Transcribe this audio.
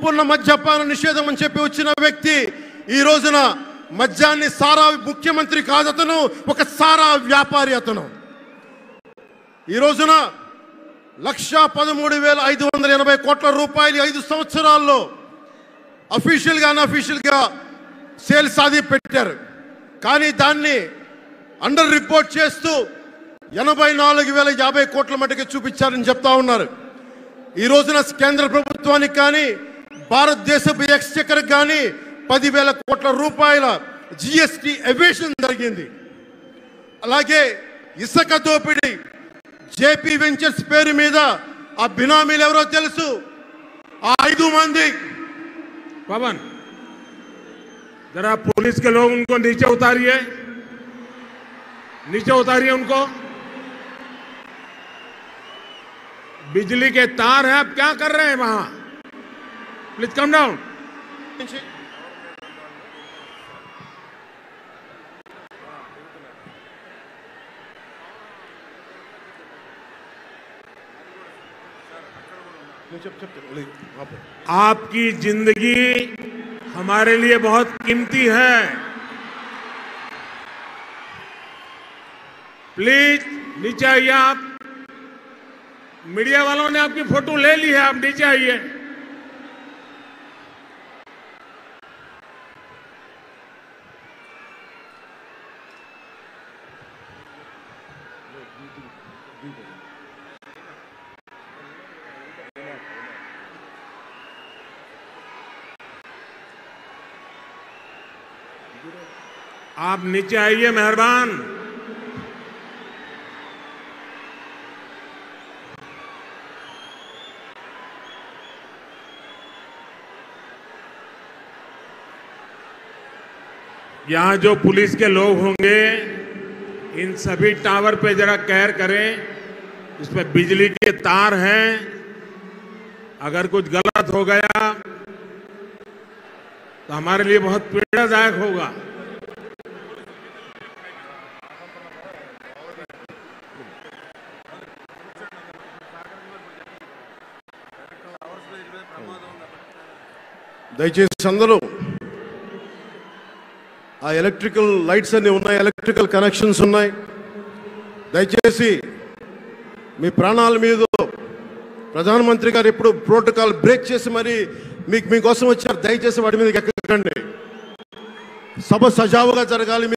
సంపూర్ణ మద్యపాన నిషేధం అని చెప్పి వచ్చిన వ్యక్తి ఈ రోజున మద్యాన్ని సారా ముఖ్యమంత్రి కాదు, అతను ఒక సారా వ్యాపారి. అతను ఈ రోజున 1,13,580 కోట్ల రూపాయలు 5 సంవత్సరాల్లో అఫీషియల్గా అన్అఫీషియల్గా సేల్స్ అది పెట్టారు. కానీ దాన్ని అండర్ రిపోర్ట్ చేస్తూ 84,050 కోట్ల మటుకు చూపించారని చెప్తా ఉన్నారు. ఈ రోజున కేంద్ర ప్రభుత్వానికి కానీ భారతదేశపు ఎక్స్చెక్కర్ కానీ 10,000 కోట్ల రూపాయల జిఎస్టి ఎవేషన్ జరిగింది. అలాగే ఇసుక దోపిడీ, జేపీ వెంచర్స్ పేరు మీద ఆ బినామీలు ఎవరో తెలుసు. ఆ 5 మంది पवन जरा पुलिस के लोग उनको नीचे उतारिए, नीचे उतारिए उनको। बिजली के तार हैं, आप क्या कर रहे हैं वहां? Please come down. आपकी जिंदगी हमारे लिए बहुत कीमती है। प्लीज नीचे आइए। आप मीडिया वालों ने आपकी फोटो ले ली है, आप नीचे आइए। आप नीचे आइए, मेहरबान। यहां जो पुलिस के लोग होंगे, इन सभी टावर पे जरा केयर करें। इस पे बिजली के तार हैं, अगर कुछ गलत हो गया तो हमारे लिए बहुत पीड़ादायक होगा। దయచేసి అందరూ ఆ ఎలక్ట్రికల్ లైట్స్ అన్ని ఉన్నాయి, ఎలక్ట్రికల్ కనెక్షన్స్ ఉన్నాయి. దయచేసి మీ ప్రాణాల మీద ప్రధానమంత్రి గారు ఎప్పుడు ప్రోటోకాల్ బ్రేక్ చేసి మరి మీకోసం వచ్చారు. దయచేసి వాటి మీద ఎక్కకండి. సభ సజావుగా జరగాలి.